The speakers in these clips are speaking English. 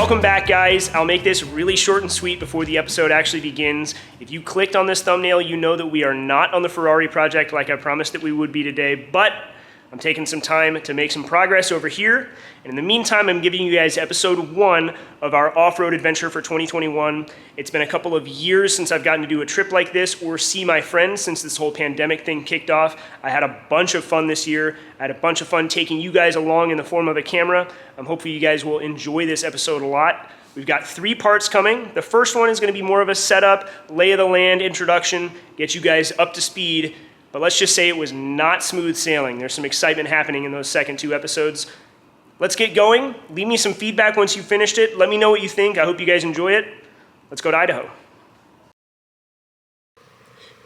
Welcome back, guys. I'll make this really short and sweet before the episode actually begins. If you clicked on this thumbnail, you know that we are not on the Ferrari project like I promised that we would be today, but I'm taking some time to make some progress over here. And in the meantime, I'm giving you guys episode 1 of our off-road adventure for 2021. It's been a couple of years since I've gotten to do a trip like this or see my friends since this whole pandemic thing kicked off. I had a bunch of fun this year. I had a bunch of fun taking you guys along in the form of a camera. I'm hoping you guys will enjoy this episode a lot. We've got 3 parts coming. The first one is going to be more of a setup, lay of the land introduction, get you guys up to speed. But let's just say it was not smooth sailing. There's some excitement happening in those second 2 episodes. Let's get going. Leave me some feedback once you finished it. Let me know what you think. I hope you guys enjoy it. Let's go to Idaho.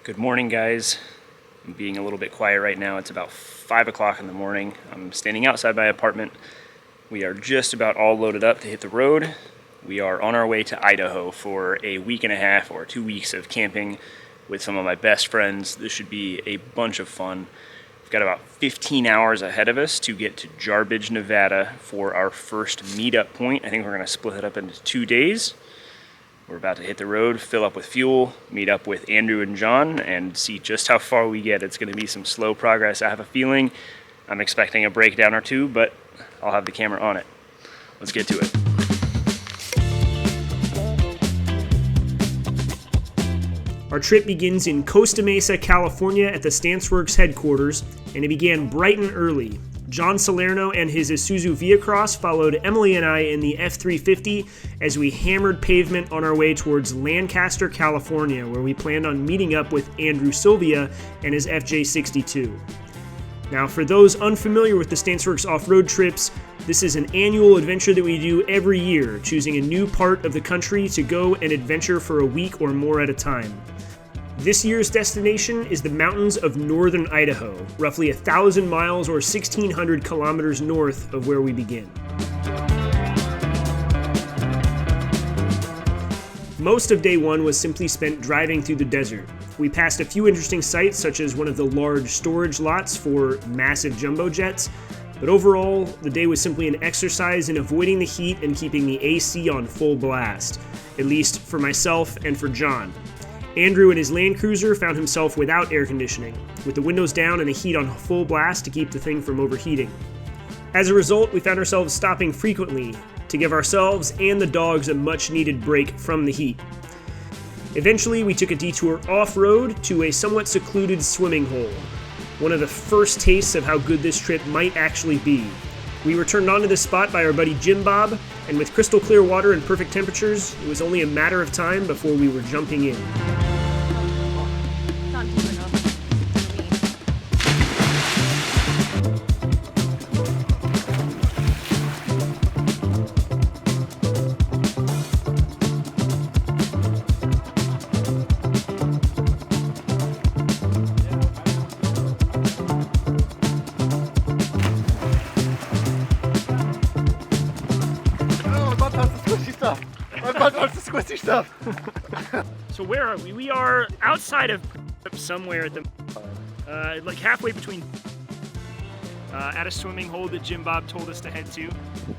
Good morning, guys. I'm being a little bit quiet right now. It's about 5 o'clock in the morning. I'm standing outside my apartment. We are just about all loaded up to hit the road. We are on our way to Idaho for a week and a half or 2 weeks of camping with some of my best friends. This should be a bunch of fun. We've got about 15 hours ahead of us to get to Jarbidge, Nevada for our first meetup point. I think we're gonna split it up into 2 days. We're about to hit the road, fill up with fuel, meet up with Andrew and John, and see just how far we get. It's gonna be some slow progress. I have a feeling I'm expecting a breakdown or 2, but I'll have the camera on it. Let's get to it. Our trip begins in Costa Mesa, California at the StanceWorks headquarters, and it began bright and early. John Salerno and his Isuzu Via-Cross followed Emily and I in the F350 as we hammered pavement on our way towards Lancaster, California, where we planned on meeting up with Andrew Sylvia and his FJ62. Now, for those unfamiliar with the StanceWorks off-road trips, this is an annual adventure that we do every year, choosing a new part of the country to go and adventure for a week or more at a time. This year's destination is the mountains of northern Idaho, roughly 1,000 miles or 1,600 kilometers north of where we begin. Most of day 1 was simply spent driving through the desert. We passed a few interesting sites, such as one of the large storage lots for massive jumbo jets, but overall, the day was simply an exercise in avoiding the heat and keeping the AC on full blast, at least for myself and for John. Andrew in his Land Cruiser found himself without air conditioning, with the windows down and the heat on full blast to keep the thing from overheating. As a result, we found ourselves stopping frequently to give ourselves and the dogs a much-needed break from the heat. Eventually, we took a detour off-road to a somewhat secluded swimming hole, one of the first tastes of how good this trip might actually be. We were turned on to this spot by our buddy Jim Bob, and with crystal clear water and perfect temperatures, it was only a matter of time before we were jumping in. So where are we? We are outside of somewhere at the, like halfway between, at a swimming hole that Jim Bob told us to head to.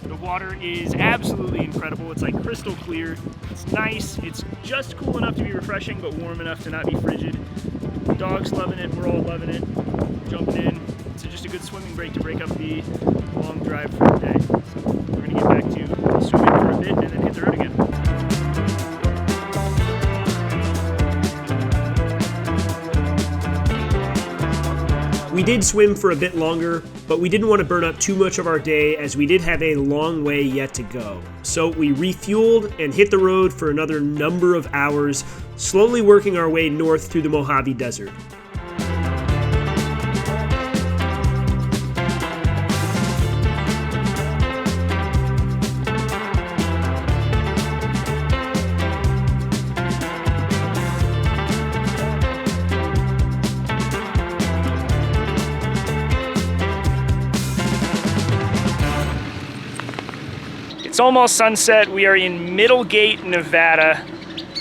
The water is absolutely incredible. It's like crystal clear. It's nice. It's just cool enough to be refreshing, but warm enough to not be frigid. The dog's loving it. We're all loving it. Jumping in. It's just a good swimming break to break up the long drive for the day. So we're gonna get back to swimming for a bit and then hit the road again. We did swim for a bit longer, but we didn't want to burn up too much of our day as we did have a long way yet to go. So we refueled and hit the road for another number of hours, slowly working our way north through the Mojave Desert. It's almost sunset. We are in Middlegate, Nevada.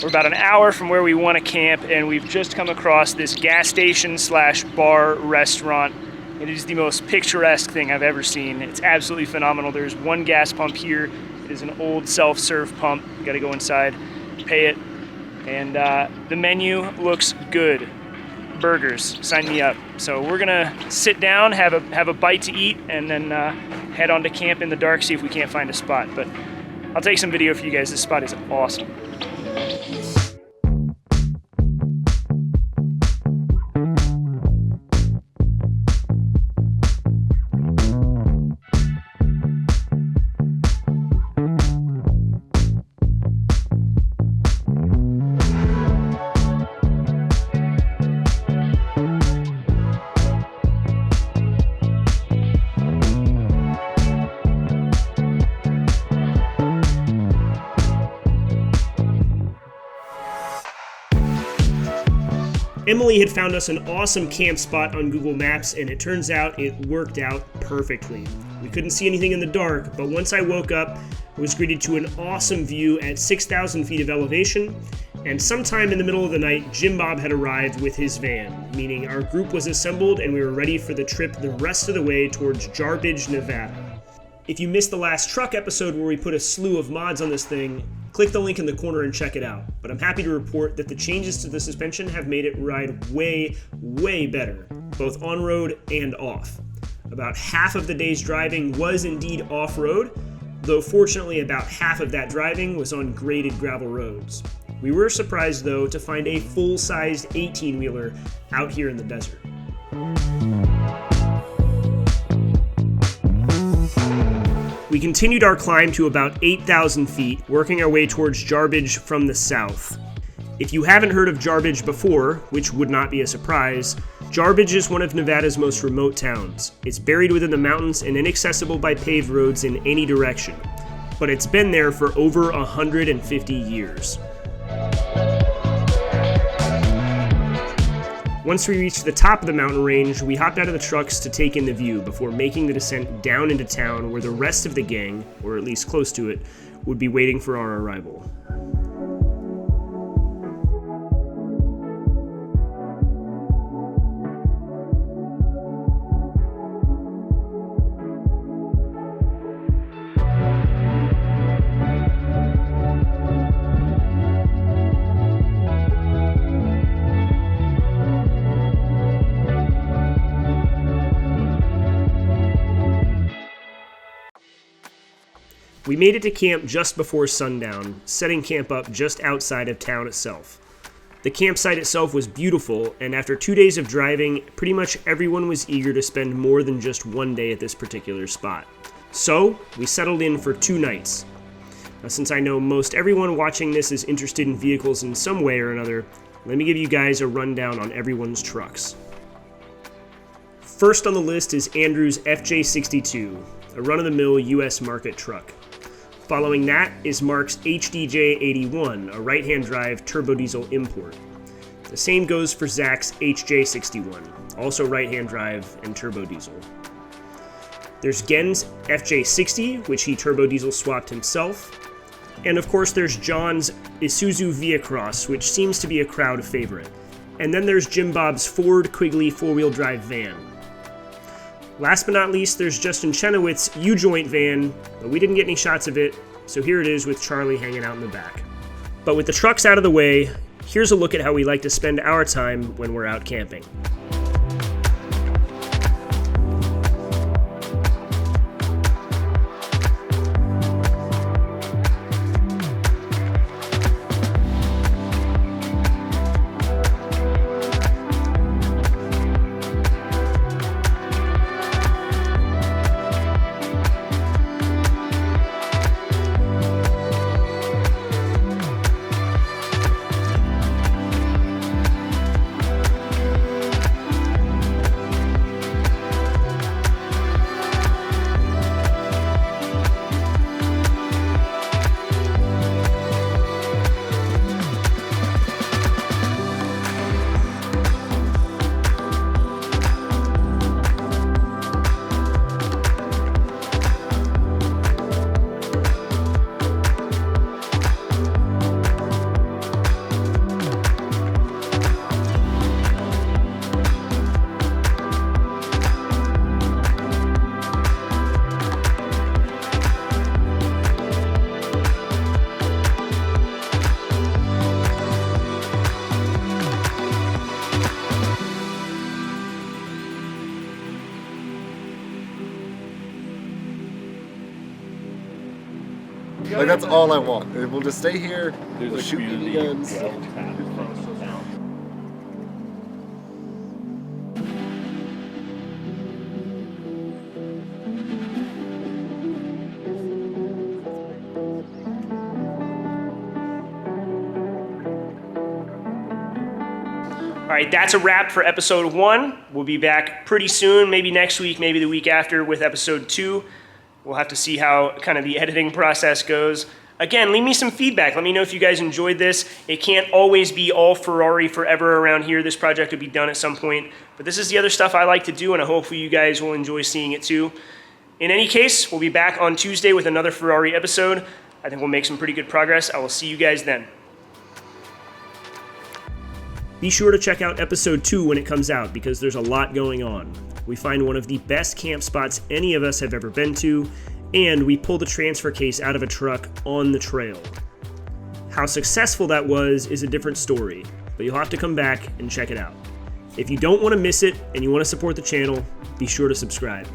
We're about an hour from where we want to camp, and we've just come across this gas station slash bar restaurant. It is the most picturesque thing I've ever seen. It's absolutely phenomenal. There's one gas pump here, It is an old self-serve pump. You gotta go inside, pay it, and the menu looks good. Burgers, sign me up. So we're gonna sit down, have a bite to eat, and then head on to camp in the dark, see if we can't find a spot. But I'll take some video for you guys. This spot is awesome. Emily had found us an awesome camp spot on Google Maps, and it turns out it worked out perfectly. We couldn't see anything in the dark, but once I woke up, I was greeted to an awesome view at 6,000 feet of elevation, and sometime in the middle of the night, Jim Bob had arrived with his van, meaning our group was assembled and we were ready for the trip the rest of the way towards Jarbidge, Nevada. If you missed the last truck episode where we put a slew of mods on this thing, click the link in the corner and check it out. But I'm happy to report that the changes to the suspension have made it ride way, way better, both on-road and off. About half of the day's driving was indeed off-road, though fortunately about half of that driving was on graded gravel roads. We were surprised though to find a full-sized 18-wheeler out here in the desert. We continued our climb to about 8,000 feet, working our way towards Jarbidge from the south. If you haven't heard of Jarbidge before, which would not be a surprise, Jarbidge is one of Nevada's most remote towns. It's buried within the mountains and inaccessible by paved roads in any direction, but it's been there for over 150 years. Once we reached the top of the mountain range, we hopped out of the trucks to take in the view before making the descent down into town where the rest of the gang, or at least close to it, would be waiting for our arrival. We made it to camp just before sundown, setting camp up just outside of town itself. The campsite itself was beautiful, and after 2 days of driving, pretty much everyone was eager to spend more than just one day at this particular spot. So, we settled in for 2 nights. Now, since I know most everyone watching this is interested in vehicles in some way or another, let me give you guys a rundown on everyone's trucks. First on the list is Andrew's FJ62, a run-of-the-mill US market truck. Following that is Mark's HDJ81, a right-hand drive turbodiesel import. The same goes for Zach's HJ61, also right-hand drive and turbodiesel. There's Gen's FJ60, which he turbodiesel swapped himself. And of course there's John's Isuzu Via-Cross, which seems to be a crowd favorite. And then there's Jim Bob's Ford Quigley four-wheel drive van. Last but not least, there's Justin Chenoweth's U-joint van, but we didn't get any shots of it, so here it is with Charlie hanging out in the back. But with the trucks out of the way, here's a look at how we like to spend our time when we're out camping. Like, that's all I want. We'll just stay here, we'll shoot BB guns. All right, that's a wrap for episode 1. We'll be back pretty soon, maybe next week, maybe the week after with episode 2. We'll have to see how kind of the editing process goes. Again, leave me some feedback. Let me know if you guys enjoyed this. It can't always be all Ferrari forever around here. This project will be done at some point. But this is the other stuff I like to do, and I hope you guys will enjoy seeing it too. In any case, we'll be back on Tuesday with another Ferrari episode. I think we'll make some pretty good progress. I will see you guys then. Be sure to check out episode 2 when it comes out, because there's a lot going on. We find one of the best camp spots any of us have ever been to, and we pull the transfer case out of a truck on the trail. How successful that was is a different story, but you'll have to come back and check it out. If you don't want to miss it and you want to support the channel, be sure to subscribe.